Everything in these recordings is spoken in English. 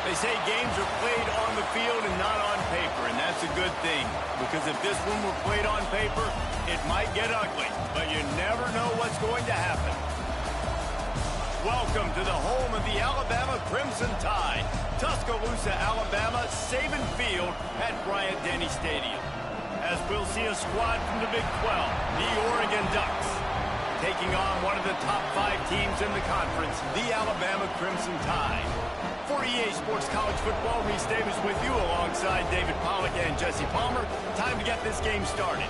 They say games are played on the field and not on paper, and that's a good thing. Because if this one were played on paper, it might get ugly, but you never know what's going to happen. Welcome to the home of the Alabama Crimson Tide, Tuscaloosa, Alabama, Saban Field at Bryant-Denny Stadium. As we'll see a squad from the Big 12, the Oregon Ducks, taking on one of the top 5 teams in the conference, the Alabama Crimson Tide. For EA Sports College Football, Reese Davis with you alongside David Pollack and Jesse Palmer. Time to get this game started.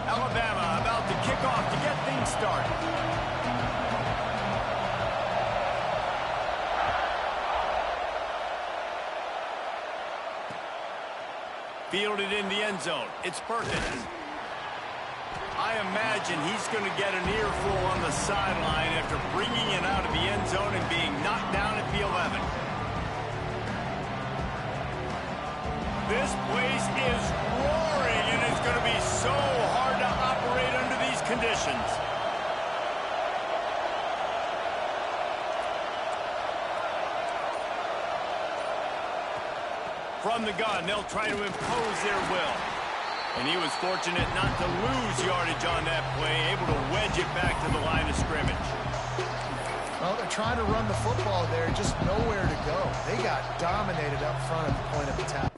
Alabama about to kick off to get things started. Fielded in the end zone. It's Perkins. I imagine he's going to get an earful on the sideline after bringing it out of the end zone and being knocked down at the 11. This place is roaring, and it's going to be so hard to operate under these conditions. From the gun, they'll try to impose their will. And he was fortunate not to lose yardage on that play, able to wedge it back to the line of scrimmage. Well, they're trying to run the football there, just nowhere to go. They got dominated up front at the point of attack.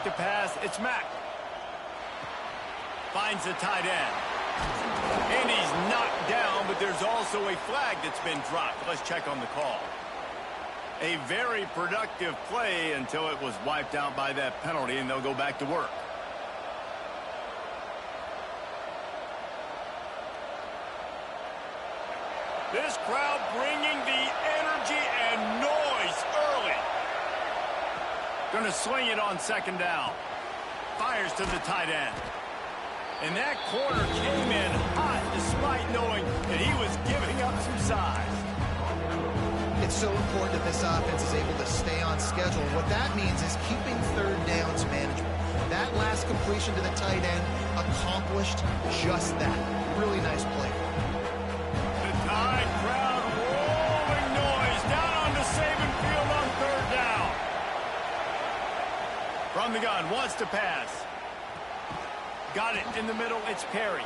To pass, it's Mack. Finds the tight end. And he's knocked down, but there's also a flag that's been dropped. Let's check on the call. A very productive play until it was wiped out by that penalty, and they'll go back to work. This crowd bringing the energy and noise early. Going to swing it on second down. Fires to the tight end. And that corner came in hot despite knowing that he was giving up some size. It's so important that this offense is able to stay on schedule. What that means is keeping third downs manageable. That last completion to the tight end accomplished just that. Really nice play. The Tide crowd rolling noise down on the Saban Field on third down. From the gun, wants to pass. Got it in the middle, it's Perry.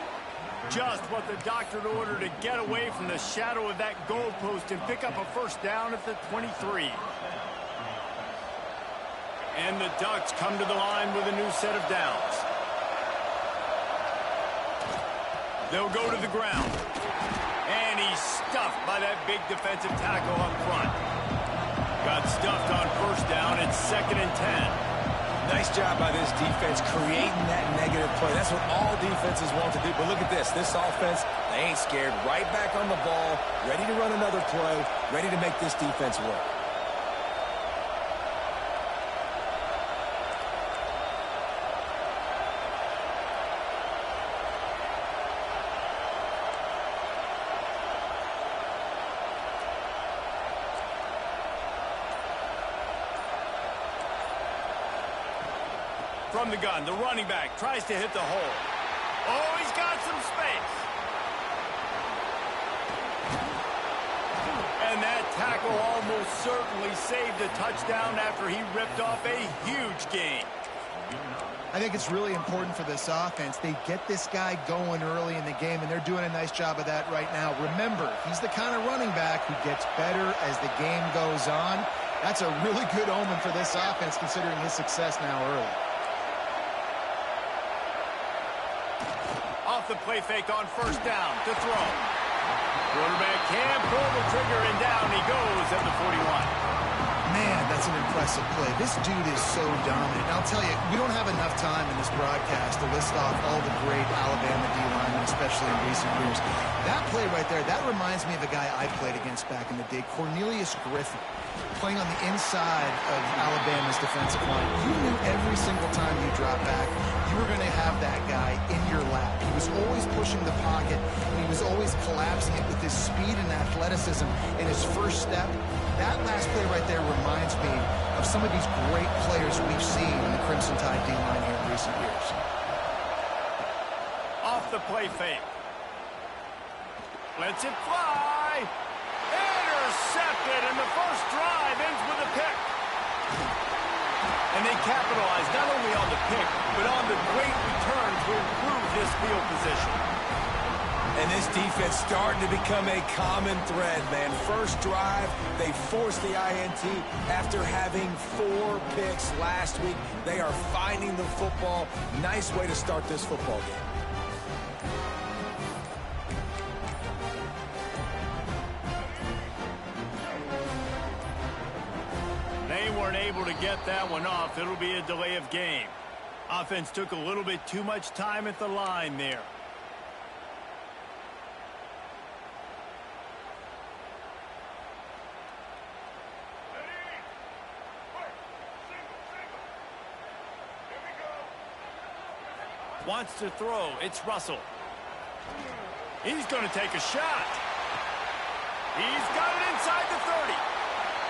Just what the doctor ordered to get away from the shadow of that goalpost and pick up a first down at the 23. And the Ducks come to the line with a new set of downs. They'll go to the ground. And he's stuffed by that big defensive tackle up front. Got stuffed on first down. It's 2nd and 10. Nice job by this defense creating that negative play. That's what all defenses want to do. But look at this. This offense, they ain't scared. Right back on the ball, ready to run another play, ready to make this defense work. From the gun, the running back tries to hit the hole. Oh, he's got some space. And that tackle almost certainly saved a touchdown after he ripped off a huge gain. I think it's really important for this offense. They get this guy going early in the game, and they're doing a nice job of that right now. Remember, he's the kind of running back who gets better as the game goes on. That's a really good omen for this offense, considering his success now early. Off the play fake on first down to throw. Quarterback can't pull the trigger, and down he goes at the 41. Man, that's an impressive play. This dude is so dominant. And I'll tell you, we don't have enough time in this broadcast to list off all the great Alabama D-linemen, especially in recent years. That play right there, that reminds me of a guy I played against back in the day, Cornelius Griffin, playing on the inside of Alabama's defensive line. You knew every single time you dropped back, you were going to have that guy in your lap. He was always pushing the pocket, and he was always collapsing it with his speed and athleticism in his first step. That last play right there reminds me of some of these great players we've seen in the Crimson Tide D-line here in recent years. Off the play fake. Lets it fly. Intercepted, and the first drive ends with a pick. And they capitalize not only on the pick, but on the great return to improve this field position. And this defense starting to become a common thread, man. First drive, they forced the INT after having 4 picks last week. They are finding the football. Nice way to start this football game. They weren't able to get that one off. It'll be a delay of game. Offense took a little bit too much time at the line there. Wants to throw. It's Russell. He's going to take a shot. He's got it inside the 30.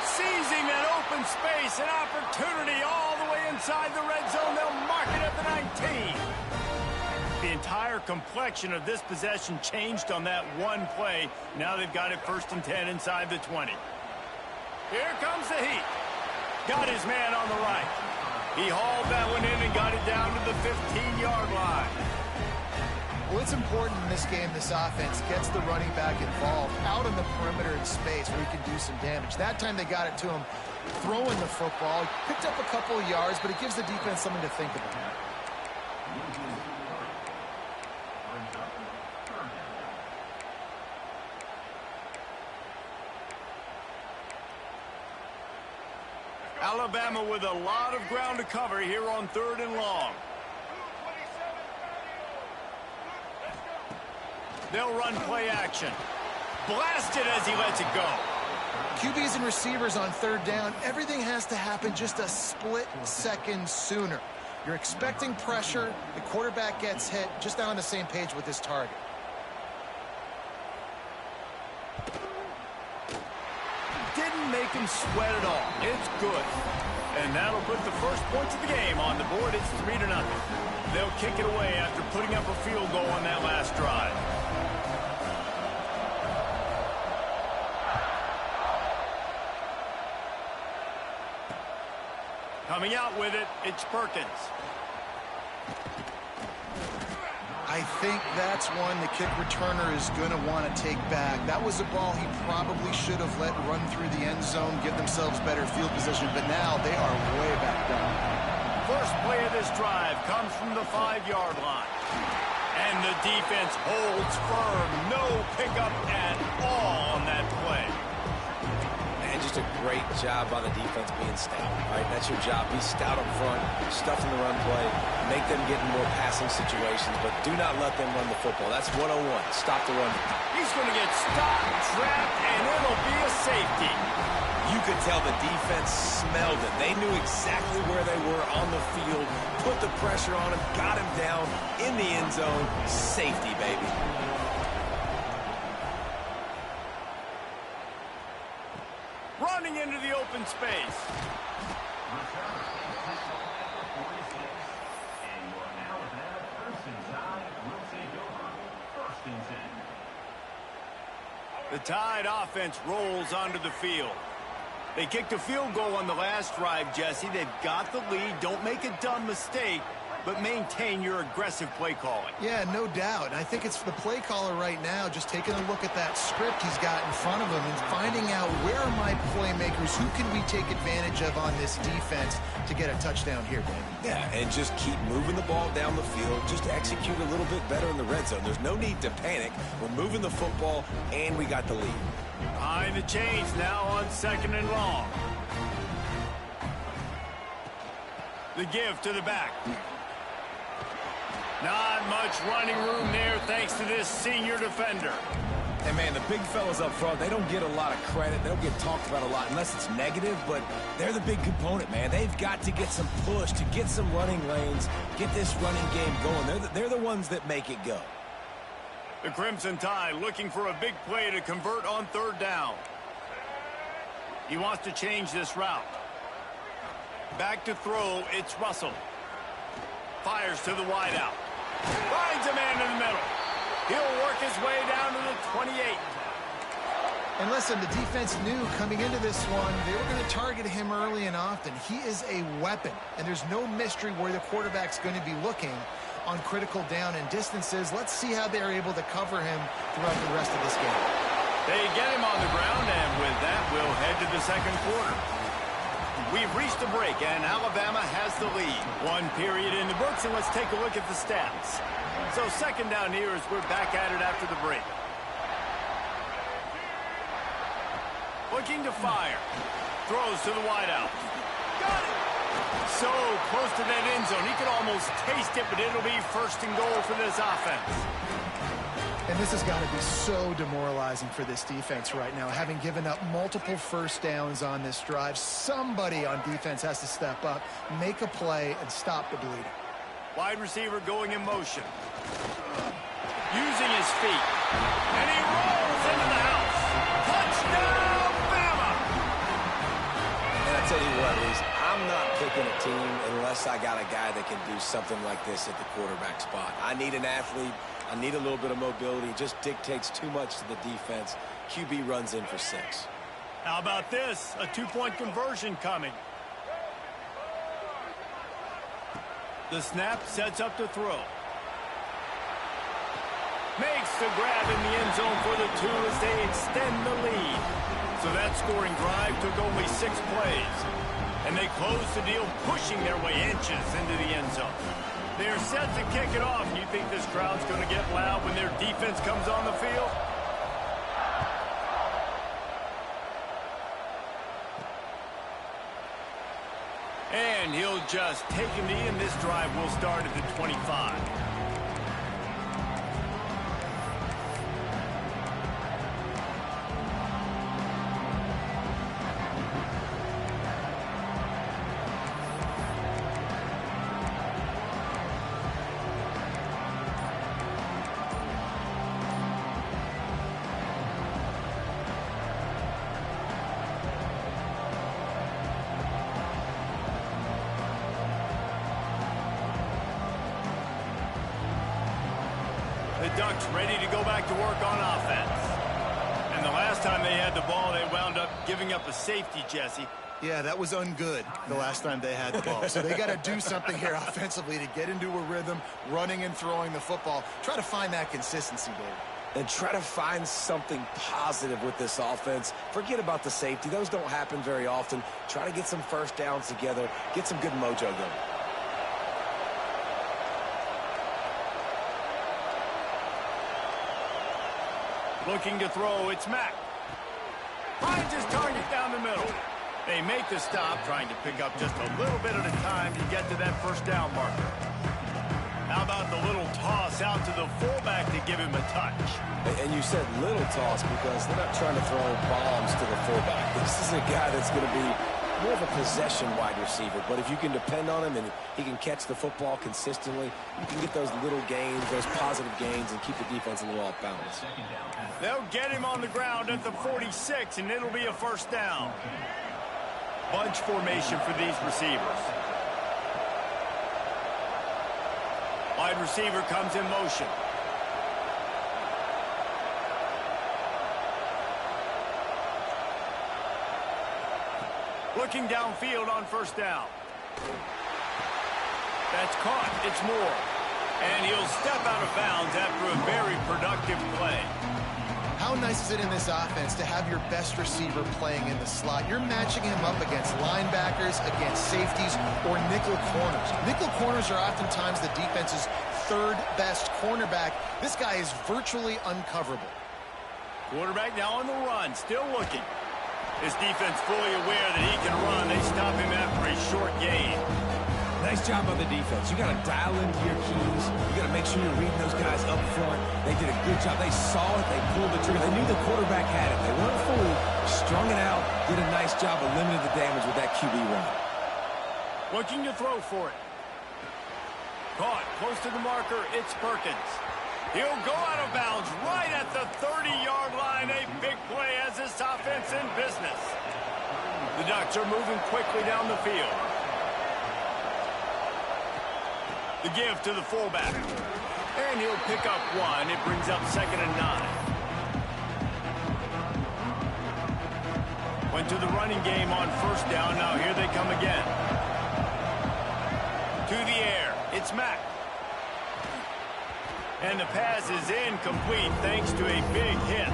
Seizing that open space, an opportunity all the way inside the red zone. They'll mark it at the 19. The entire complexion of this possession changed on that one play. Now they've got it 1st and 10 inside the 20. Here comes the heat. Got his man on the right. He hauled that one in and got it down to the 15-yard line. Well, it's important in this game this offense gets the running back involved out on the perimeter in space where he can do some damage. That time they got it to him throwing the football. He picked up a couple of yards, but it gives the defense something to think about. Alabama with a lot of ground to cover here on 3rd and long. They'll run play action. Blasted as he lets it go. QBs and receivers on 3rd down, everything has to happen just a split second sooner. You're expecting pressure, the quarterback gets hit, just not on the same page with his target. Didn't make him sweat at all. It's good. And that'll put the first points of the game on the board. It's 3-0. They'll kick it away after putting up a field goal on that last drive. Coming out with it, it's Perkins. I I think that's one the kick returner is going to want to take back. That was a ball he probably should have let run through the end zone, give themselves better field position, but now they are way back down. First play of this drive comes from the 5-yard line. And the defense holds firm. No pickup at all on that play. And just a great job by the defense being stout, right? That's your job. Be stout up front, stuff in the run play, make them get in more passing situations, but do not let them run the football. That's 101. Stop the run. He's going to get stopped, trapped, and it'll be a safety. You could tell the defense smelled it. They knew exactly where they were on the field, put the pressure on him, got him down in the end zone. Safety, baby. Running into the open space. The Tide offense rolls onto the field. They kicked a field goal on the last drive, Jesse. They've got the lead. Don't make a dumb mistake, but maintain your aggressive play calling. Yeah, no doubt. I think it's the play caller right now just taking a look at that script he's got in front of him and finding out where are my playmakers, who can we take advantage of on this defense to get a touchdown here, Dan. Yeah, and just keep moving the ball down the field. Just execute a little bit better in the red zone. There's no need to panic. We're moving the football, and we got the lead. Behind the chains now on 2nd and long. The give to the back. Not much running room there thanks to this senior defender. And, man, the big fellas up front, they don't get a lot of credit. They don't get talked about a lot unless it's negative, but they're the big component, man. They've got to get some push, to get some running lanes, get this running game going. They're the ones that make it go. The Crimson Tide looking for a big play to convert on 3rd down. He wants to change this route. Back to throw, it's Russell. Fires to the wideout. Finds a man in the middle. He'll work his way down to the 28. And listen, the defense knew coming into this one, they were going to target him early and often. He is a weapon, and there's no mystery where the quarterback's going to be looking on critical down and distances. Let's see how they're able to cover him throughout the rest of this game. They get him on the ground, and with that, we'll head to the 2nd quarter. We've reached a break, and Alabama has the lead. 1 period in the books, and let's take a look at the stats. So 2nd down here as we're back at it after the break. Looking to fire. Throws to the wideout. Got it! So close to that end zone. He could almost taste it, but it'll be 1st and goal for this offense. And this has got to be so demoralizing for this defense right now, having given up multiple 1st downs on this drive. Somebody on defense has to step up, make a play, and stop the bleeding. Wide receiver going in motion. Using his feet. And he rolls into the house. Touchdown, Bama! And I tell you what, Reese, I'm not picking a team unless I got a guy that can do something like this at the quarterback spot. I need an athlete. I need a little bit of mobility. It just dictates too much to the defense. QB runs in for 6. How about this? A 2-point conversion coming. The snap sets up to throw. Makes the grab in the end zone for the 2 as they extend the lead. So that scoring drive took only 6 plays. And they close the deal, pushing their way inches into the end zone. They're set to kick it off. You think this crowd's going to get loud when their defense comes on the field? And he'll just take a knee, and this drive will start at the 25. The Ducks ready to go back to work on offense. And the last time they had the ball, they wound up giving up a safety, Jesse. Yeah, that was ungood the last time they had the ball. So they got to do something here offensively to get into a rhythm, running and throwing the football. Try to find that consistency, Dave. And try to find something positive with this offense. Forget about the safety. Those don't happen very often. Try to get some first downs together. Get some good mojo going. Looking to throw, it's Mack. Finds his target down the middle. They make the stop, trying to pick up just a little bit at a time to get to that first down marker. How about the little toss out to the fullback to give him a touch? And you said little toss because they're not trying to throw bombs to the fullback. This is a guy that's going to be more of a possession wide receiver. But if you can depend on him and he can catch the football consistently, you can get those little gains, those positive gains, and keep the defense a little off balance. They'll get him on the ground at the 46, and it'll be a first down. Bunch formation for these receivers. Wide receiver comes in motion. Looking downfield on first down. That's caught. It's Moore. And he'll step out of bounds after a very productive play. How nice is it in this offense to have your best receiver playing in the slot? You're matching him up against linebackers, against safeties, or nickel corners. Nickel corners are oftentimes the defense's third best cornerback. This guy is virtually uncoverable. Quarterback now on the run, still looking. This defense fully aware that he can run. They stop him after a short gain. Nice job by the defense. You got to dial into your keys. You got to make sure you're reading those guys up front. They did a good job. They saw it. They pulled the trigger. They knew the quarterback had it. They weren't fooled. Strung it out. Did a nice job of limiting the damage with that QB run. Looking to throw for it. Caught close to the marker. It's Perkins. He'll go out of bounds right at the 30-yard line. A big play as this offense in business. The Ducks are moving quickly down the field. The give to the fullback. And he'll pick up one. It brings up 2nd and 9. Went to the running game on first down. Now here they come again. To the air. It's Mack. And the pass is incomplete thanks to a big hit.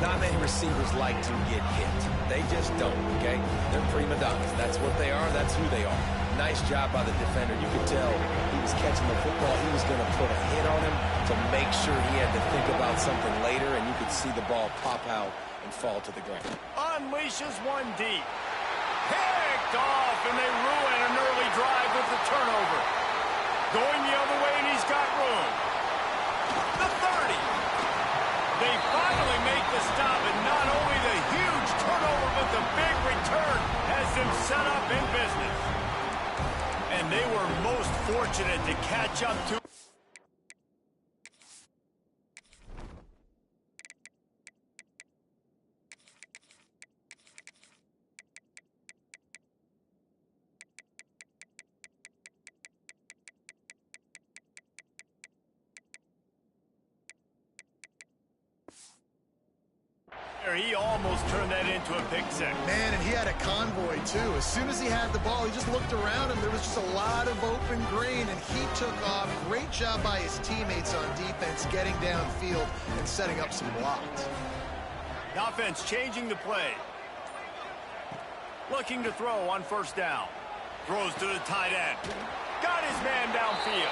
Not many receivers like to get hit. They just don't, okay? They're prima donnas. That's what they are. That's who they are. Nice job by the defender. You could tell he was catching the football. He was going to put a hit on him to make sure he had to think about something later, and you could see the ball pop out and fall to the ground. Unleashes one deep. Picked off, and they ruin an early drive with the turnover. Going the other way, and he's got room. The 30. They finally make the stop, and not only the huge turnover, but the big return has them set up in business. And they were most fortunate to catch up to. He almost turned that into a pick six. Man, and he had a convoy, too. As soon as he had the ball, he just looked around him. There was just a lot of open green, and he took off. Great job by his teammates on defense, getting downfield and setting up some blocks. The offense changing the play. Looking to throw on first down. Throws to the tight end. Got his man downfield.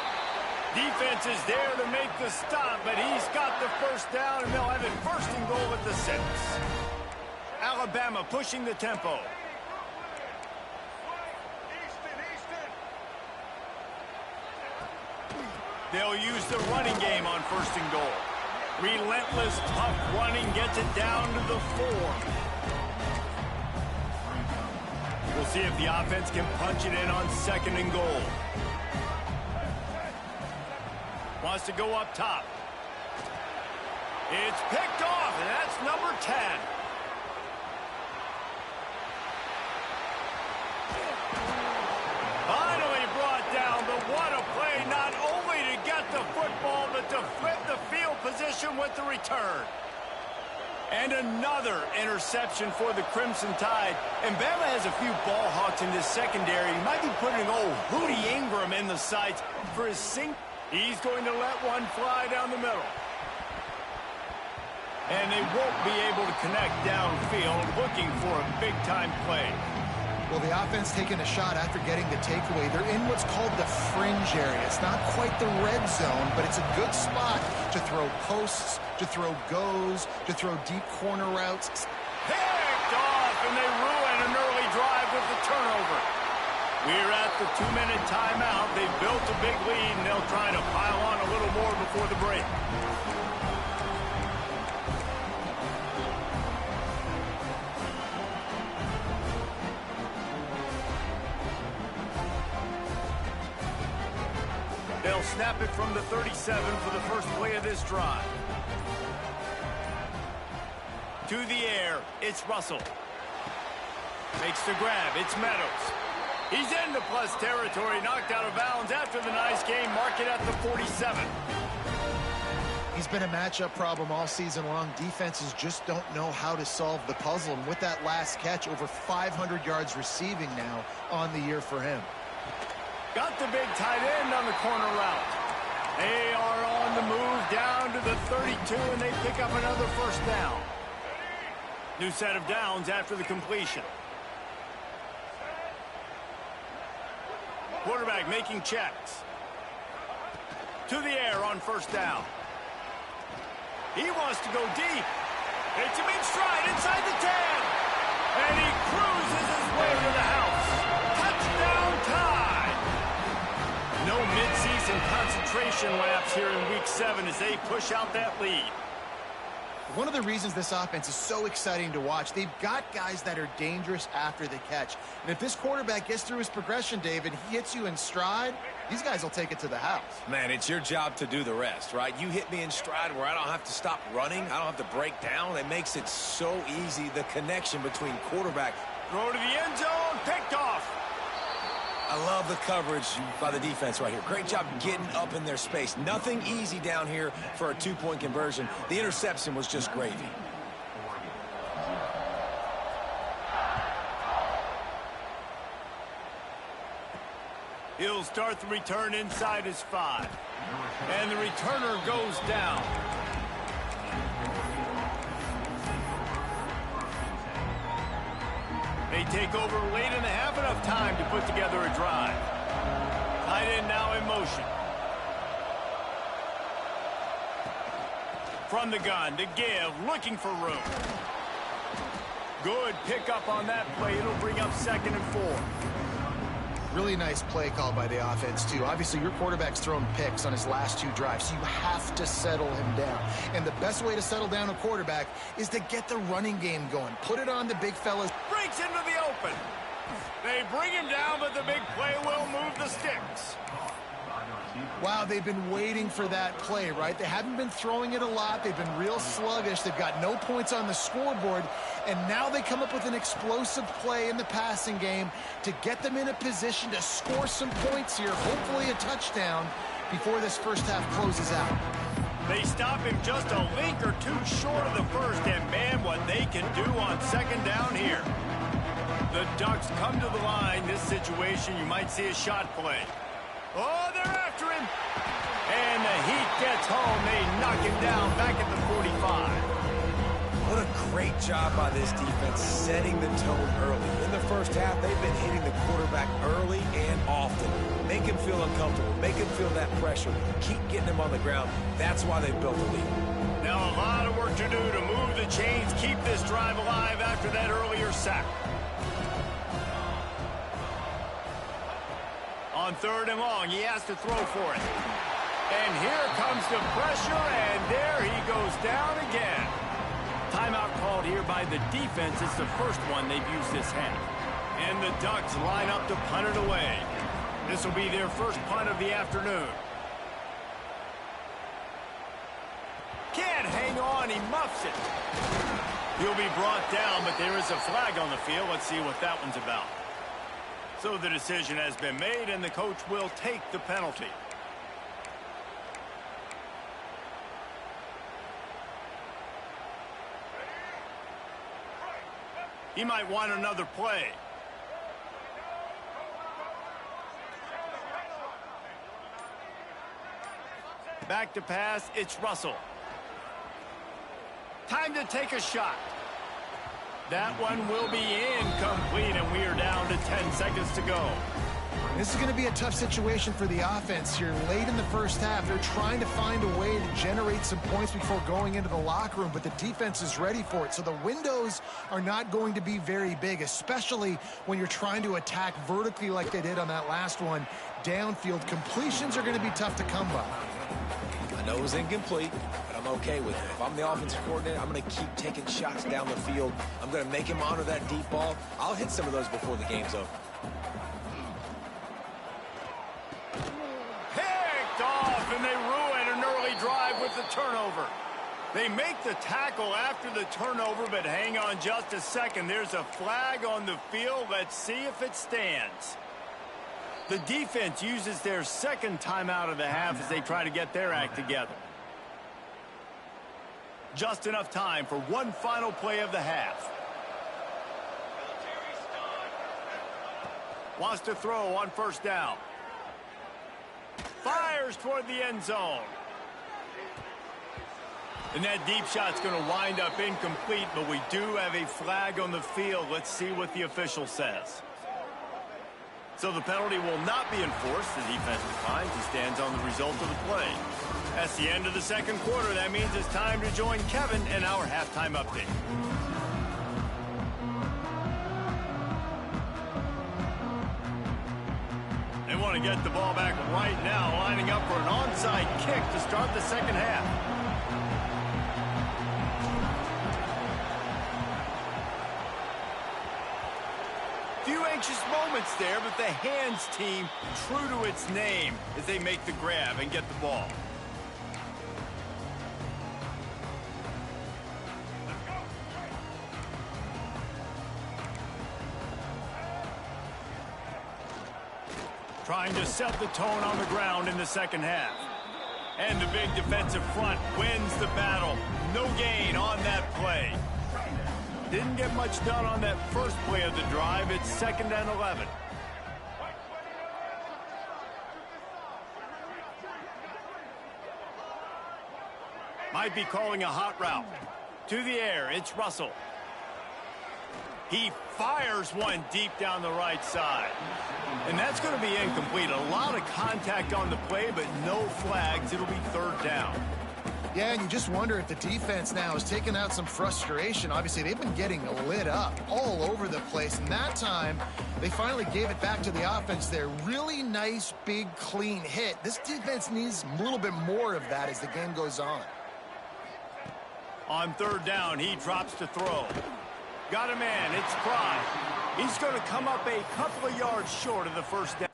Defense is there to make the stop, but he's got the first down, and they'll have it 1st and goal at the 6. Alabama pushing the tempo. They'll use the running game on 1st and goal. Relentless, tough running gets it down to the 4. We'll see if the offense can punch it in on 2nd and goal. Wants to go up top. It's picked off, and that's number 10. Finally brought down, but what a play, not only to get the football, but to flip the field position with the return. And another interception for the Crimson Tide. And Bama has a few ball hawks in this secondary. He might be putting old Hootie Ingram in the sights for his sink. He's going to let one fly down the middle. And they won't be able to connect downfield, looking for a big-time play. Well, the offense taking a shot after getting the takeaway. They're in what's called the fringe area. It's not quite the red zone, but it's a good spot to throw posts, to throw goes, to throw deep corner routes. Picked off, and they ruin an early drive with the turnover. We're at the 2-minute timeout. They've built a big lead, and they'll try to pile on a little more before the break. They'll snap it from the 37 for the first play of this drive. To the air, it's Russell. Makes the grab, it's Meadows. He's into plus territory, knocked out of bounds after the nice game. Mark it at the 47. He's been a matchup problem all season long. Defenses just don't know how to solve the puzzle. And with that last catch, over 500 yards receiving now on the year for him. Got the big tight end on the corner route. They are on the move down to the 32, and they pick up another first down. New set of downs after the completion. Quarterback making checks. To the air on first down. He wants to go deep. It's him in stride inside the 10. And he cruises his way to the house. Touchdown Tide. No mid-season concentration laps here in Week 7 as they push out that lead. One of the reasons this offense is so exciting to watch, they've got guys that are dangerous after the catch. And if this quarterback gets through his progression, David, he hits you in stride, these guys will take it to the house. Man, it's your job to do the rest, right? You hit me in stride where I don't have to stop running. I don't have to break down. It makes it so easy, the connection between quarterback. Throw to the end zone, picked off. I love the coverage by the defense right here. Great job getting up in their space. Nothing easy down here for a two-point conversion. The interception was just gravy. He'll start the return inside his 5. And the returner goes down. They take over late in the half, enough time to put together a drive. Tight end now in motion. From the gun to give, looking for room. Good pickup on that play. It'll bring up 2nd and 4. Really nice play called by the offense, too. Obviously, your quarterback's thrown picks on his last 2 drives, so you have to settle him down. And the best way to settle down a quarterback is to get the running game going. Put it on the big fellas. Breaks into the open. They bring him down, but the big play will move the sticks. Wow, they've been waiting for that play, right? They haven't been throwing it a lot. They've been real sluggish. They've got no points on the scoreboard. And now they come up with an explosive play in the passing game to get them in a position to score some points here, hopefully a touchdown, before this first half closes out. They stop him just a link or 2 short of the first, and man, what they can do on 2nd down here. The Ducks come to the line. This situation, you might see a shot play. Oh, they're after him. And the heat gets home. They knock him down back at the 45. What a great job by this defense setting the tone early. In the first half, they've been hitting the quarterback early and often. Make him feel uncomfortable. Make him feel that pressure. Keep getting him on the ground. That's why they've built a lead. Now a lot of work to do to move the chains, keep this drive alive after that earlier sack. On 3rd and long, he has to throw for it. And here comes the pressure, and there he goes down again. Timeout called here by the defense. It's the first one they've used this half. And the Ducks line up to punt it away. This will be their first punt of the afternoon. Can't hang on, he muffs it. He'll be brought down, but there is a flag on the field. Let's see what that one's about. So the decision has been made, and the coach will take the penalty. He might want another play. Back to pass, it's Russell. Time to take a shot. That one will be incomplete, and we are down to 10 seconds to go. This is going to be a tough situation for the offense here. Late in the first half, they're trying to find a way to generate some points before going into the locker room, but the defense is ready for it. So the windows are not going to be very big, especially when you're trying to attack vertically like they did on that last one. Downfield completions are going to be tough to come by. I know it was incomplete, but I'm okay with it. If I'm the offensive coordinator, I'm going to keep taking shots down the field. I'm going to make him honor that deep ball. I'll hit some of those before the game's over. Picked off, and they ruin an early drive with the turnover. They make the tackle after the turnover, but hang on just a second. There's a flag on the field. Let's see if it stands. The defense uses their second timeout of the half as they try to get their act together. Just enough time for one final play of the half. Wants to throw on first down. Fires toward the end zone. And that deep shot's going to wind up incomplete, but we do have a flag on the field. Let's see what the official says. So the penalty will not be enforced. The defense declines. He stands on the result of the play. That's the end of the second quarter. That means it's time to join Kevin in our halftime update. They want to get the ball back right now, lining up for an onside kick to start the second half. Few anxious moments there, but the hands team true to its name as they make the grab and get the ball. Trying to set the tone on the ground in the second half. And the big defensive front wins the battle. No gain on that play. Didn't get much done on that first play of the drive. It's 2nd and 11. Might be calling a hot route. To the air, it's Russell. He fires one deep down the right side. And that's going to be incomplete. A lot of contact on the play, but no flags. It'll be 3rd down. Yeah, and you just wonder if the defense now is taking out some frustration. Obviously, they've been getting lit up all over the place. And that time, they finally gave it back to the offense there. Really nice, big, clean hit. This defense needs a little bit more of that as the game goes on. On 3rd down, he drops to throw. Got a man. It's Pride. He's going to come up a couple of yards short of the first down.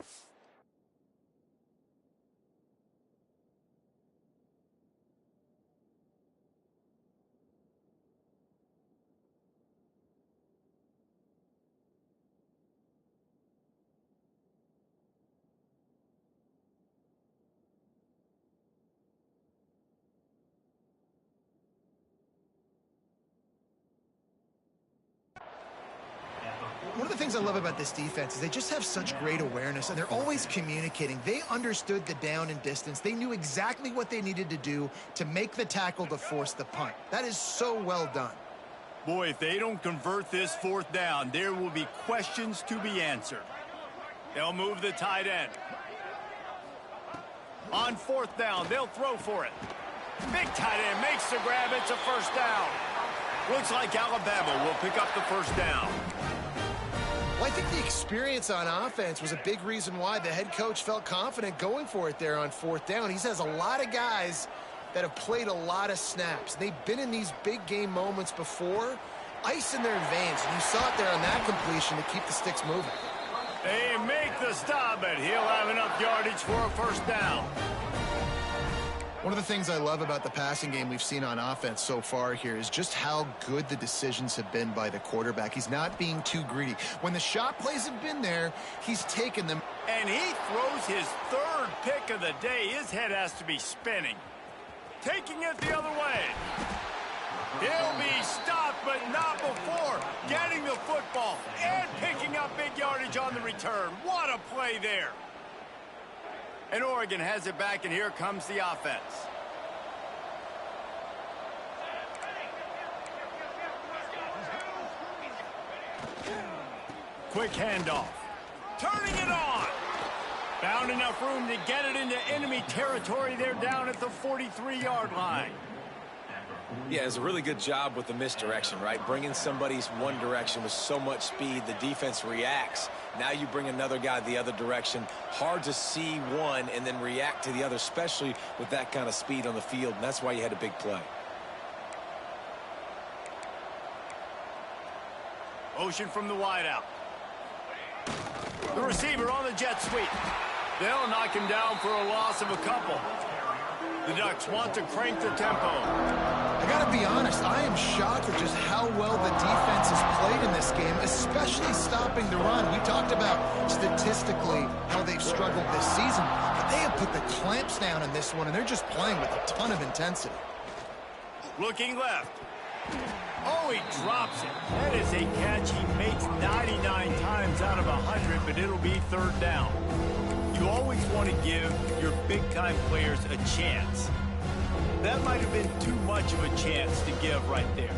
One of the things I love about this defense is they just have such great awareness, and they're always communicating. They understood the down and distance. They knew exactly what they needed to do to make the tackle to force the punt. That is so well done. Boy, if they don't convert this 4th down, there will be questions to be answered. They'll move the tight end. On 4th down, they'll throw for it. Big tight end makes the grab. It's a 1st down. Looks like Alabama will pick up the 1st down. Well, I think the experience on offense was a big reason why the head coach felt confident going for it there on 4th down. He has a lot of guys that have played a lot of snaps. They've been in these big game moments before. Ice in their veins, and you saw it there on that completion to keep the sticks moving. They make the stop, but he'll have enough yardage for a 1st down. One of the things I love about the passing game we've seen on offense so far here is just how good the decisions have been by the quarterback. He's not being too greedy. When the shot plays have been there, he's taken them. And he throws his 3rd pick of the day. His head has to be spinning. Taking it the other way. He'll be stopped, but not before getting the foot up big yardage on the return. What a play there. And Oregon has it back, and here comes the offense. Quick handoff. Turning it on. Found enough room to get it into enemy territory. They're down at the 43-yard line. Yeah, it's a really good job with the misdirection, right? Bringing somebody's one direction with so much speed, the defense reacts. Now you bring another guy the other direction. Hard to see one and then react to the other, especially with that kind of speed on the field, and that's why you had a big play. Motion from the wideout. The receiver on the jet sweep. They'll knock him down for a loss of a couple. The Ducks want to crank the tempo. I gotta be honest, I am shocked at just how well the defense has played in this game, especially stopping the run. We talked about statistically how they've struggled this season, but they have put the clamps down in this one, and they're just playing with a ton of intensity. Looking left. Oh, he drops it. That is a catch he makes 99 times out of 100, but it'll be third down. You always want to give your big-time players a chance. That might have been too much of a chance to give right there.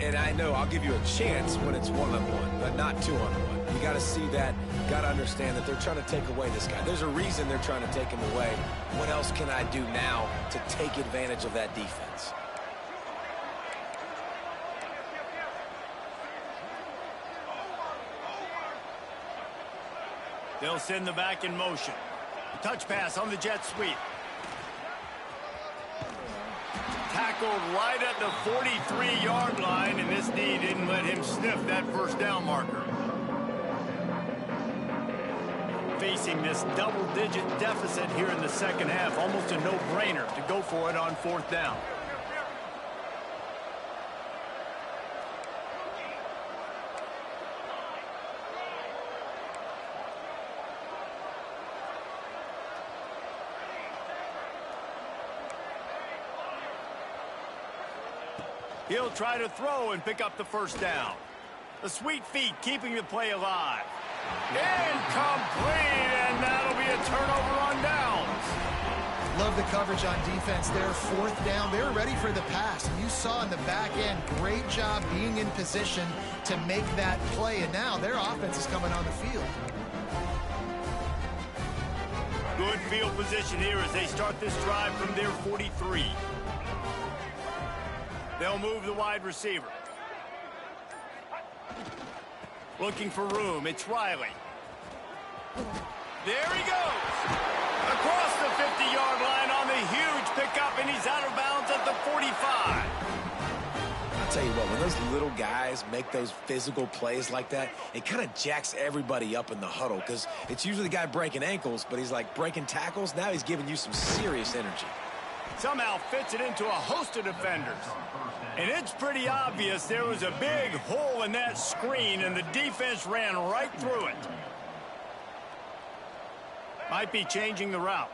And I know I'll give you a chance when it's one-on-one, but not two-on-one. You got to see that. Got to understand that they're trying to take away this guy. There's a reason they're trying to take him away. What else can I do now to take advantage of that defense? They'll send the back in motion. Touch pass on the jet sweep. Tackled right at the 43-yard line, and this D didn't let him sniff that first down marker. Facing this double-digit deficit here in the second half, almost a no-brainer to go for it on fourth down. He'll try to throw and pick up the first down. The sweet feet keeping the play alive. Incomplete, and that'll be a turnover on downs. Love the coverage on defense there. Fourth down, they're ready for the pass. And you saw in the back end, great job being in position to make that play. And now their offense is coming on the field. Good field position here as they start this drive from their 43. They'll move the wide receiver. Looking for room. It's Riley. There he goes. Across the 50-yard line on the huge pickup, and he's out of bounds at the 45. I'll tell you what, when those little guys make those physical plays like that, it kind of jacks everybody up in the huddle because it's usually the guy breaking ankles, but he's like breaking tackles. Now he's giving you some serious energy. Somehow fits it into a host of defenders. And it's pretty obvious there was a big hole in that screen, and the defense ran right through it. Might be changing the route.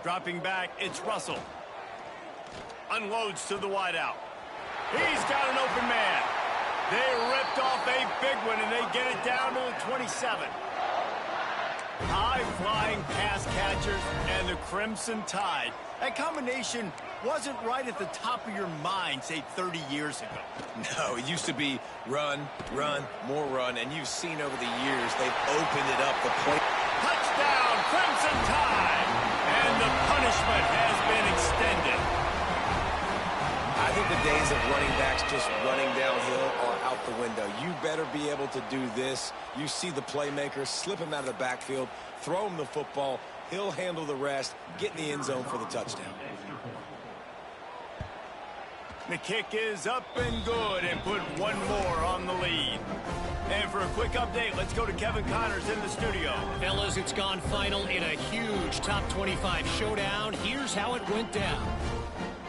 Dropping back, it's Russell. Unloads to the wideout. He's got an open man. They ripped off a big one, and they get it down to the 27. High-flying pass catchers and the Crimson Tide. That combination wasn't right at the top of your mind, say, 30 years ago. No, it used to be run, run, more run, and you've seen over the years they've opened it up. The play. Touchdown, Crimson Tide! And the punishment has been extended. I think the days of running backs just running downhill are out the window. You better be able to do this. You see the playmaker, slip him out of the backfield, throw him the football. He'll handle the rest, get in the end zone for the touchdown. The kick is up and good, and put one more on the lead. And for a quick update, let's go to Kevin Connors in the studio. Fellas, it's gone final in a huge top 25 showdown. Here's how it went down.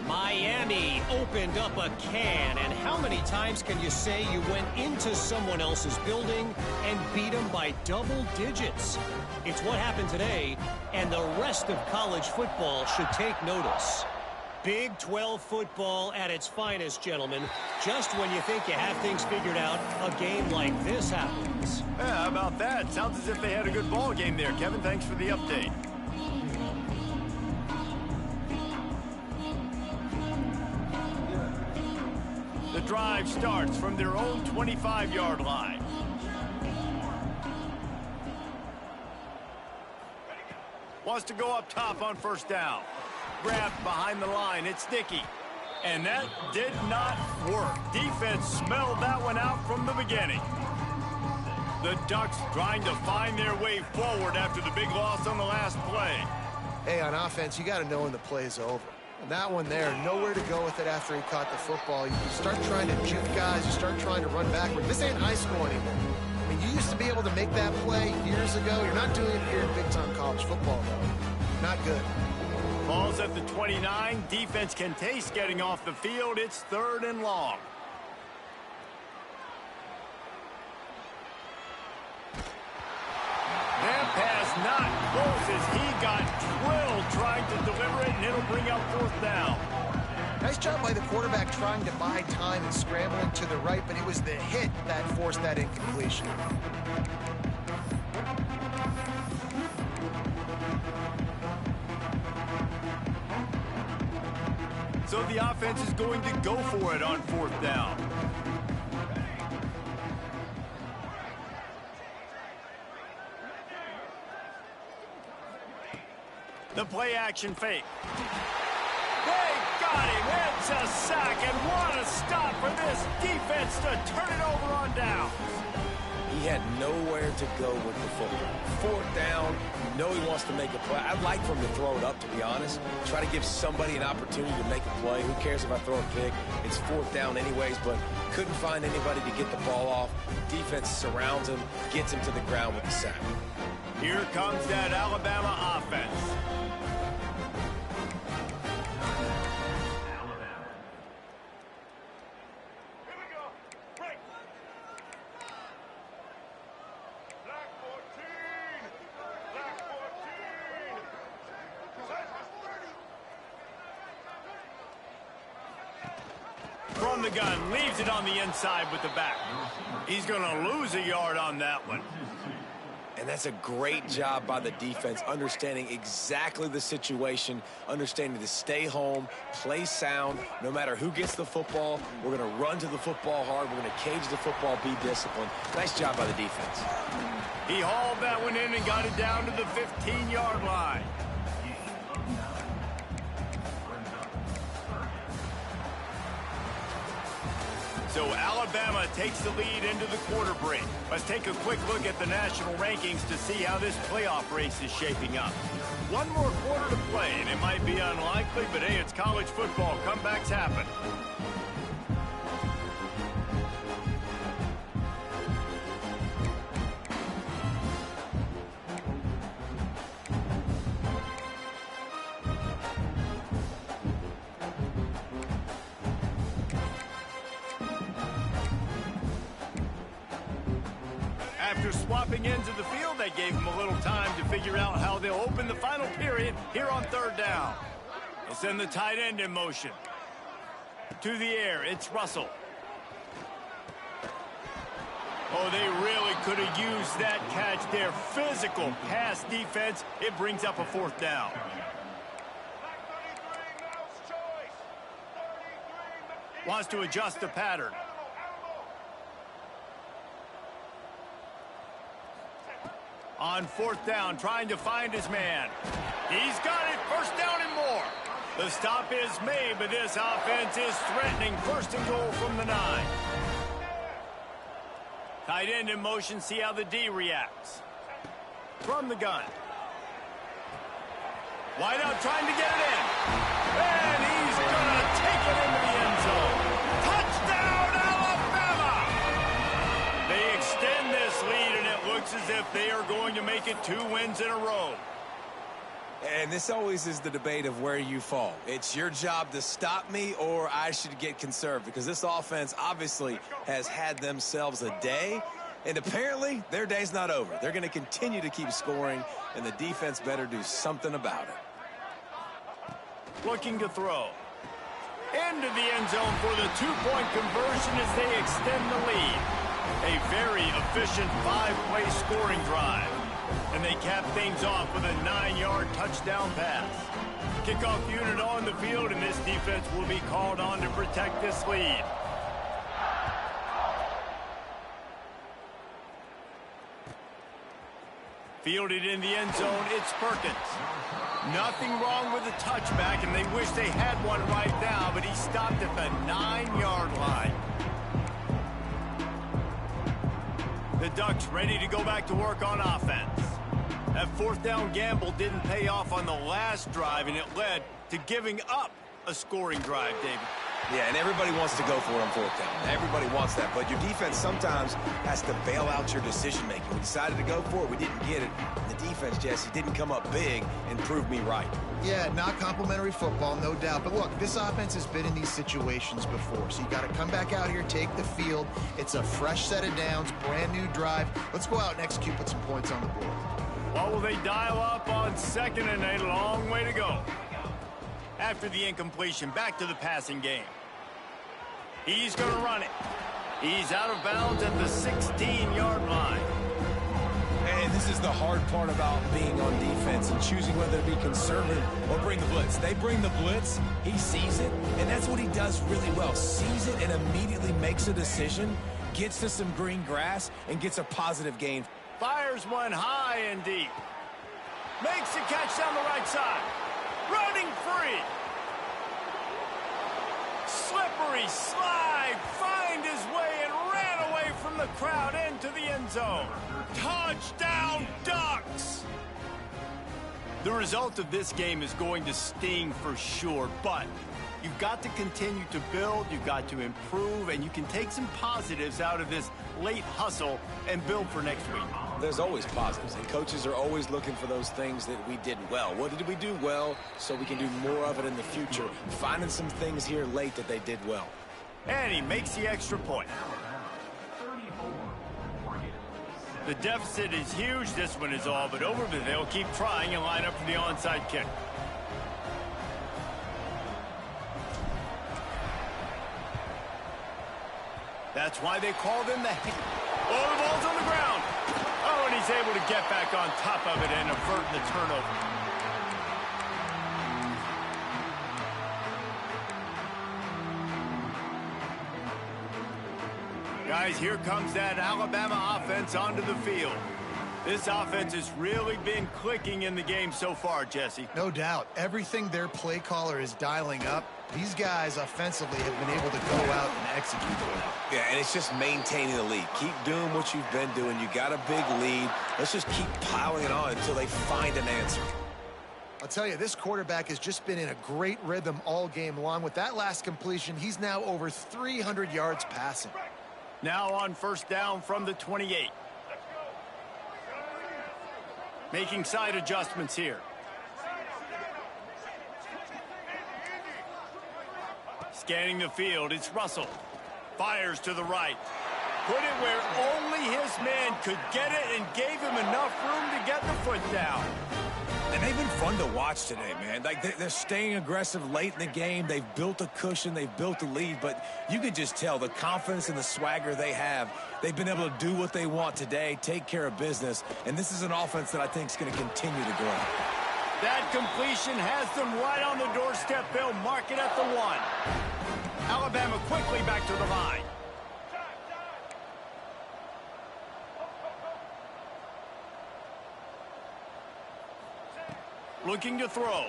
Miami opened up a can, and how many times can you say you went into someone else's building and beat them by double digits? It's what happened today, and the rest of college football should take notice. Big 12 football at its finest, gentlemen. Just when you think you have things figured out, a game like this happens. Yeah, how about that? Sounds as if they had a good ball game there, Kevin. Thanks for the update. The drive starts from their own 25-yard line. Wants to go up top on first down. Grabbed behind the line. It's Dickey. And that did not work. Defense smelled that one out from the beginning. The Ducks trying to find their way forward after the big loss on the last play. Hey, on offense, you got to know when the play is over. And that one there, nowhere to go with it after he caught the football. You start trying to juke guys. You start trying to run backward. This ain't high school anymore. I mean, you used to be able to make that play years ago. You're not doing it here in big-time college football, though. Not good. Ball's at the 29. Defense can taste getting off the field. It's 3rd and long. That pass not close as he got drilled trying to deliver it, and it'll bring up 4th down. Nice job by the quarterback trying to buy time and scrambling to the right, but it was the hit that forced that incompletion. So the offense is going to go for it on 4th down. The play action fake. They got him. It's a sack, and what a stop for this defense to turn it over on down. He had nowhere to go with the football. 4th down, you know he wants to make a play. I'd like for him to throw it up, to be honest. Try to give somebody an opportunity to make a play. Who cares if I throw a pick? It's 4th down anyways, but couldn't find anybody to get the ball off. Defense surrounds him, gets him to the ground with the sack. Here comes that Alabama offense. From the gun, leaves it on the inside with the back. He's going to lose a yard on that one. And that's a great job by the defense, understanding exactly the situation, understanding to stay home, play sound. No matter who gets the football, we're going to run to the football hard. We're going to cage the football, be disciplined. Nice job by the defense. He hauled that one in and got it down to the 15-yard line. So Alabama takes the lead into the quarter break. Let's take a quick look at the national rankings to see how this playoff race is shaping up. One more quarter to play, and it might be unlikely, but hey, it's college football. Comebacks happen. After swapping into the field, they gave him a little time to figure out how they'll open the final period here on 3rd down. They'll send the tight end in motion. To the air, it's Russell. Oh, they really could have used that catch there. Physical pass defense. It brings up a 4th down. Wants to adjust the pattern. On 4th down, trying to find his man. He's got it. 1st down and more. The stop is made, but this offense is threatening. 1st and goal from the 9. Tight end in motion. See how the D reacts. From the gun. Wide out trying to get it in. And he's going to take it into the end zone. Touchdown, Alabama! They extend this lead, and it looks as if they are going to make it 2 wins in a row. And this always is the debate of where you fall. It's your job to stop me, or I should get conserved, because this offense obviously has had themselves a day, and apparently their day's not over. They're going to continue to keep scoring, and the defense better do something about it. Looking to throw. into the end zone for the two-point conversion as they extend the lead. A very efficient 5-play scoring drive. And they cap things off with a 9-yard touchdown pass. Kickoff unit on the field, and this defense will be called on to protect this lead. Fielded in the end zone, it's Perkins. Nothing wrong with the touchback, and they wish they had one right now, but he stopped at the 9-yard line. The Ducks ready to go back to work on offense. That fourth down gamble didn't pay off on the last drive, and it led to giving up a scoring drive, David. Yeah, and everybody wants to go for it on fourth down. Everybody wants that, but your defense sometimes has to bail out your decision-making. We decided to go for it. We didn't get it. The defense, Jesse, didn't come up big and prove me right. Yeah, not complimentary football, no doubt. But look, this offense has been in these situations before, so you got to come back out here, take the field. It's a fresh set of downs, brand new drive. Let's go out and execute, put some points on the board. What will they dial up on second and a long way to go? After the incompletion, back to the passing game. He's going to run it. He's out of bounds at the 16-yard line. And this is the hard part about being on defense and choosing whether to be conservative or bring the blitz. They bring the blitz, he sees it, and that's what he does really well. Sees it and immediately makes a decision, gets to some green grass, and gets a positive gain. Fires one high and deep. Makes the catch down the right side. Running free. Slippery slide. Find his way and ran away from the crowd into the end zone. Touchdown, Ducks! The result of this game is going to sting for sure, but you've got to continue to build, you've got to improve, and you can take some positives out of this late hustle and build for next week. There's always positives, and coaches are always looking for those things that we did well. What did we do well so we can do more of it in the future? Finding some things here late that they did well. And he makes the extra point. The deficit is huge. This one is all but over, but they'll keep trying and line up for the onside kick. That's why they called him the... Oh, the ball's on the ground. Oh, and he's able to get back on top of it and avert the turnover. Guys, here comes that Alabama offense onto the field. This offense has really been clicking in the game so far, Jesse. No doubt. Everything their play caller is dialing up, these guys offensively have been able to go out and execute with. Yeah, and it's just maintaining the lead. Keep doing what you've been doing. You got a big lead. Let's just keep piling it on until they find an answer. I'll tell you, this quarterback has just been in a great rhythm all game long. With that last completion, he's now over 300 yards passing. Now on first down from the 28. Making side adjustments here. Scanning the field, it's Russell. Fires to the right. Put it where only his man could get it and gave him enough room to get the foot down. And they've been fun to watch today, man. Like they're staying aggressive late in the game. They've built a cushion. They've built a lead. But you can just tell the confidence and the swagger they have. They've been able to do what they want today, take care of business. And this is an offense that I think is going to continue to grow. That completion has them right on the doorstep. They'll mark it at the 1. Alabama quickly back to the line. Looking to throw.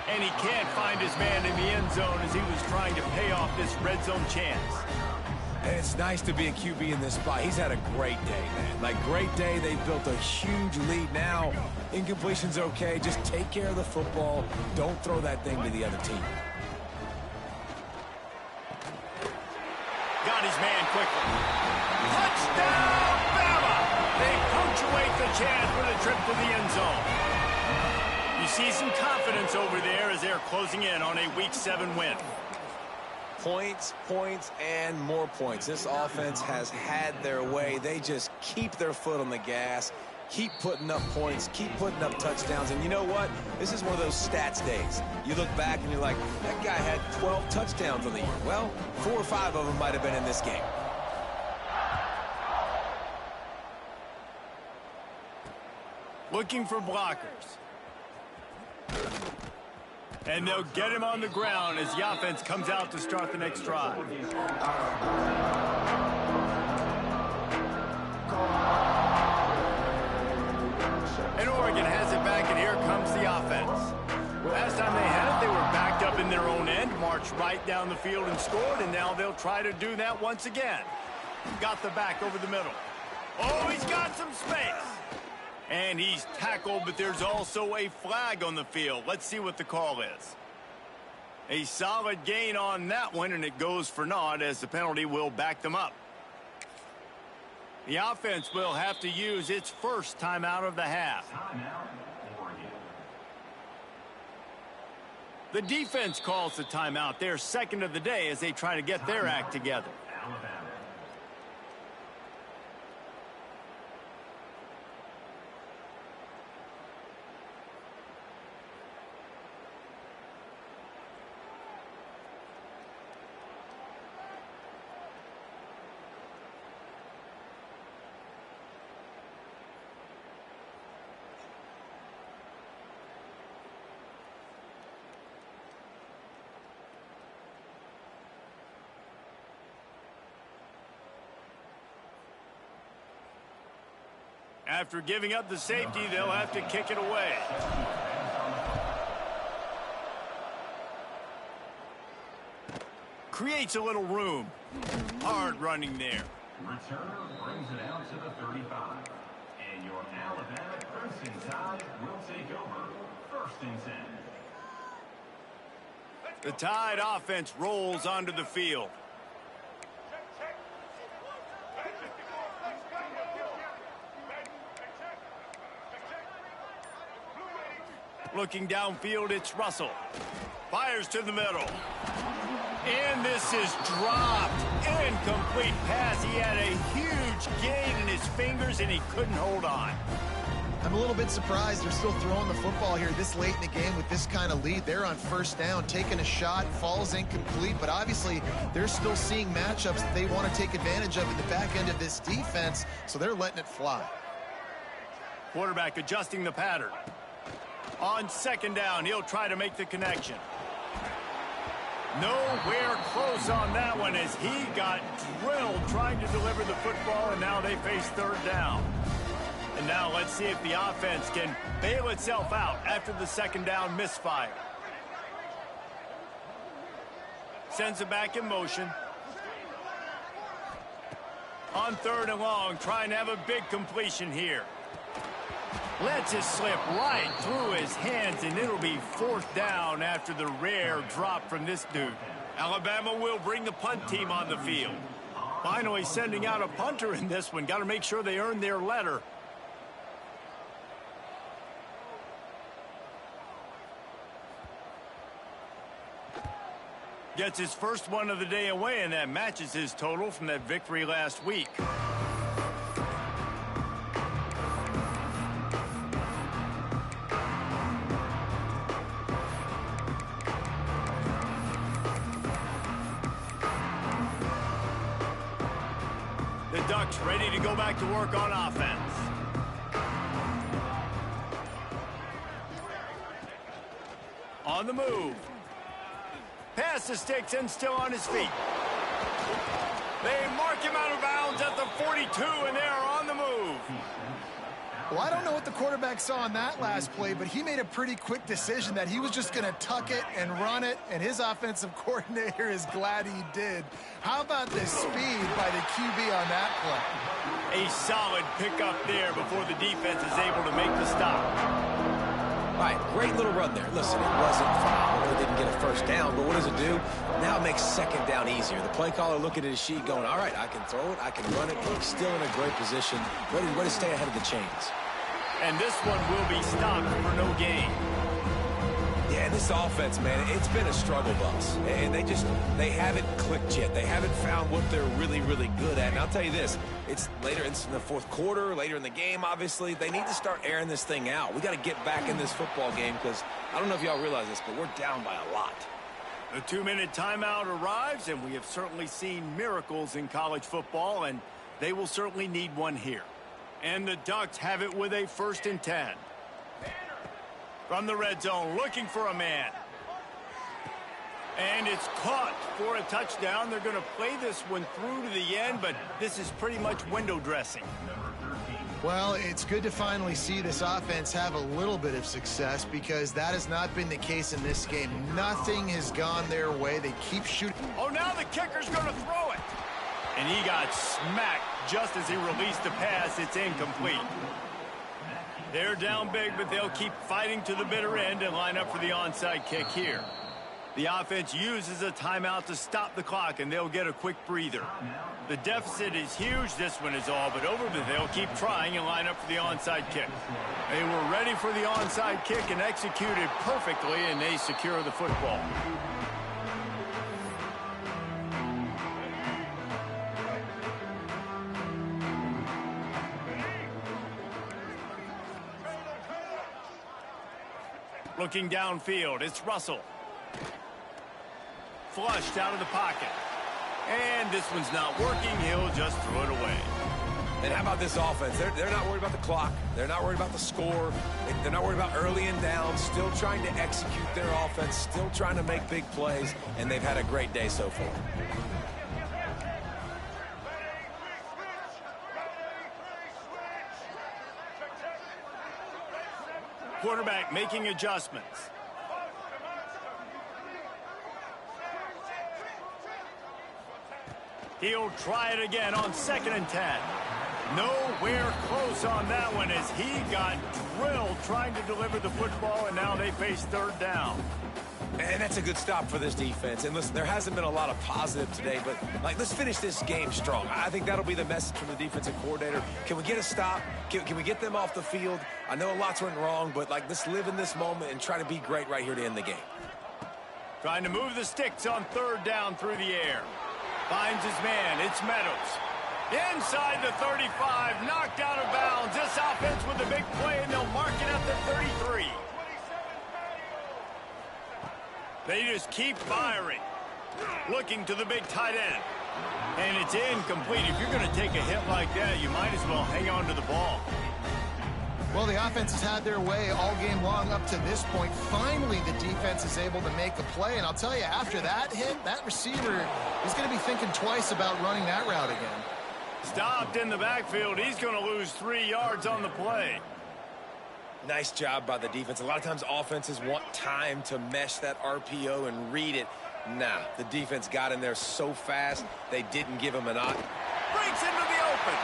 And he can't find his man in the end zone as he was trying to pay off this red zone chance. And it's nice to be a QB in this spot. He's had a great day, man. Like, great day. They've built a huge lead now. Incompletion's okay. Just take care of the football. Don't throw that thing to the other team. Got his man quickly. Touchdown, Bama! They punctuate the chance with a trip to the end zone. You see some confidence over there as they're closing in on a Week 7 win. Points, points, and more points. This offense has had their way. They just keep their foot on the gas Keep putting up points, keep putting up touchdowns, and you know what? This is one of those stats days. You look back and you're like, that guy had 12 touchdowns on the year. Well, 4 or 5 of them might have been in this game. Looking for blockers. And they'll get him on the ground as the offense comes out to start the next drive. And Oregon has it back, and here comes the offense. Last time they had it, they were backed up in their own end, marched right down the field and scored, and now they'll try to do that once again. Got the back over the middle. Oh, he's got some space. And he's tackled, but there's also a flag on the field. Let's see what the call is. A solid gain on that one, and it goes for naught as the penalty will back them up. The offense will have to use its first timeout of the half. The defense calls the timeout, their second of the day, as they try to get their act together. After giving up the safety, they'll have to kick it away. Creates a little room. Hard running there. Returner brings it out to the 35. And your Alabama Crimson Tide will take over 1st and 10. The Tide offense rolls onto the field. Looking downfield, it's Russell. Fires to the middle. And this is dropped. Incomplete pass. He had a huge gain in his fingers, and he couldn't hold on. I'm a little bit surprised they're still throwing the football here this late in the game with this kind of lead. They're on 1st down, taking a shot, falls incomplete, but obviously they're still seeing matchups that they want to take advantage of in the back end of this defense, so they're letting it fly. Quarterback adjusting the pattern. On 2nd down, he'll try to make the connection. Nowhere close on that one as he got drilled trying to deliver the football, and now they face 3rd down. And now let's see if the offense can bail itself out after the 2nd down misfire. Sends it back in motion. On 3rd and long, trying to have a big completion here. Lets it slip right through his hands, and it'll be 4th down after the rare drop from this dude. Alabama will bring the punt team on the field. Finally sending out a punter in this one. Got to make sure they earn their letter. Gets his first one of the day away, and that matches his total from that victory last week. The Ducks ready to go back to work on offense. On the move. Pass the sticks and still on his feet. They mark him out of bounds at the 42, and they are on the move. Well, I don't know what the quarterback saw in that last play, but he made a pretty quick decision that he was just going to tuck it and run it, and his offensive coordinator is glad he did. How about the speed by the QB on that play? A solid pickup there before the defense is able to make the stop. All right, great little run there. Listen, it wasn't phenomenal. It didn't get a 1st down, but what does it do? Now it makes 2nd down easier. The play caller looking at his sheet going, all right, I can throw it, I can run it. He's still in a great position, ready to stay ahead of the chains. And this one will be stopped for no gain. Yeah, This offense, man, it's been a struggle bus. And they haven't clicked yet. They haven't found what they're really, really good at. And I'll tell you this, it's later in the fourth quarter, later in the game, obviously. They need to start airing this thing out. We got to get back in this football game because I don't know if y'all realize this, but we're down by a lot. The 2-minute timeout arrives, and we have certainly seen miracles in college football, and they will certainly need one here. And the Ducks have it with a 1st and 10. From the red zone, looking for a man. And it's caught for a touchdown. They're going to play this one through to the end, but this is pretty much window dressing. Well, it's good to finally see this offense have a little bit of success because that has not been the case in this game. Nothing has gone their way. They keep shooting. Oh, now the kicker's going to throw it. And he got smacked just as he released the pass. It's incomplete. They're down big, but they'll keep fighting to the bitter end and line up for the onside kick here. The offense uses a timeout to stop the clock, and they'll get a quick breather. The deficit is huge. This one is all but over, but they'll keep trying and line up for the onside kick. They were ready for the onside kick and executed perfectly, and they secure the football. Looking downfield, it's Russell. Flushed out of the pocket. And this one's not working. He'll just throw it away. And how about this offense? They're not worried about the clock. They're not worried about the score. They're not worried about early and down. Still trying to execute their offense. Still trying to make big plays. And they've had a great day so far. Quarterback making adjustments. He'll try it again on 2nd and 10. Nowhere close on that one as he got drilled trying to deliver the football, and now they face 3rd down. And that's a good stop for this defense. And listen, there hasn't been a lot of positive today, but let's finish this game strong. I think that'll be the message from the defensive coordinator. Can we get a stop? Can we get them off the field? I know a lot's went wrong, but let's live in this moment and try to be great right here to end the game. Trying to move the sticks on 3rd down through the air. Finds his man. It's Meadows. Inside the 35, knocked out of bounds. This offense with a big play, and they'll mark it at the 33. They just keep firing. Looking to the big tight end. And it's incomplete. If you're going to take a hit like that, you might as well hang on to the ball. Well, the offense has had their way all game long up to this point. Finally, the defense is able to make a play. And I'll tell you, after that hit, that receiver is going to be thinking twice about running that route again. Stopped in the backfield. He's going to lose 3 yards on the play. Nice job by the defense. A lot of times offenses want time to mesh that RPO and read it. Nah, the defense got in there so fast, they didn't give him an out. Breaks into the open.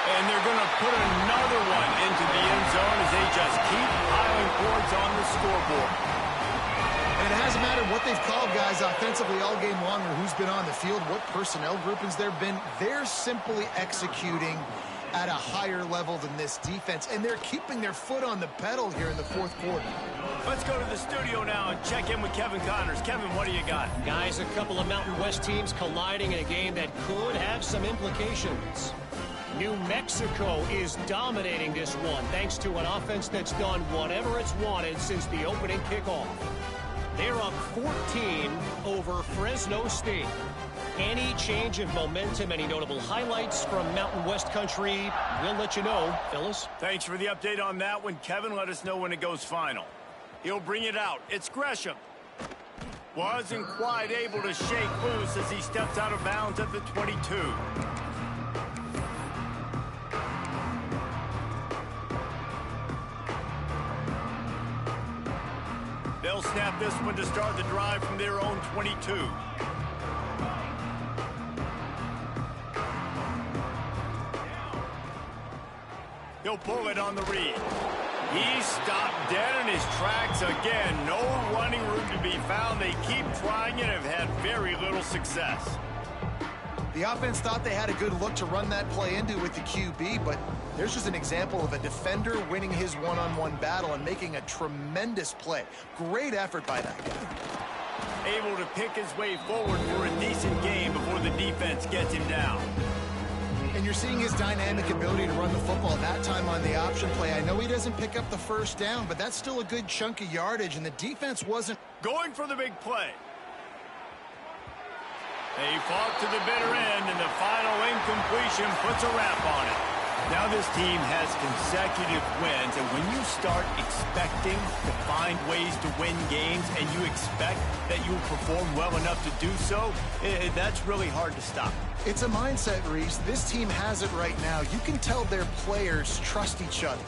And they're going to put another one into the end zone as they just keep piling points on the scoreboard. And it hasn't mattered what they've called, guys, offensively all game long or who's been on the field, what personnel groupings there have been. They're simply executing at a higher level than this defense, and they're keeping their foot on the pedal here in the 4th quarter. Let's go to the studio now and check in with Kevin Connors. Kevin, what do you got? Guys, a couple of Mountain West teams colliding in a game that could have some implications. New Mexico is dominating this one thanks to an offense that's done whatever it's wanted since the opening kickoff. They're up 14 over Fresno State. Any change of momentum, any notable highlights from Mountain West country, we'll let you know, fellas. Thanks for the update on that one, Kevin. Let us know when it goes final. He'll bring it out. It's Gresham. Wasn't quite able to shake loose as he steps out of bounds at the 22. They'll snap this one to start the drive from their own 22. He'll pull it on the read. He stopped dead in his tracks again. No running room to be found. They keep trying and have had very little success. The offense thought they had a good look to run that play into with the QB, but there's just an example of a defender winning his one-on-one battle and making a tremendous play. Great effort by that guy. Able to pick his way forward for a decent game before the defense gets him down. And you're seeing his dynamic ability to run the football, that time on the option play. I know he doesn't pick up the first down, but that's still a good chunk of yardage, and the defense wasn't going for the big play. They fought to the bitter end, and the final incompletion puts a wrap on it. Now this team has consecutive wins, and when you start expecting to find ways to win games and you expect that you'll perform well enough to do so, that's really hard to stop. It's a mindset, Reese. This team has it right now. You can tell their players trust each other.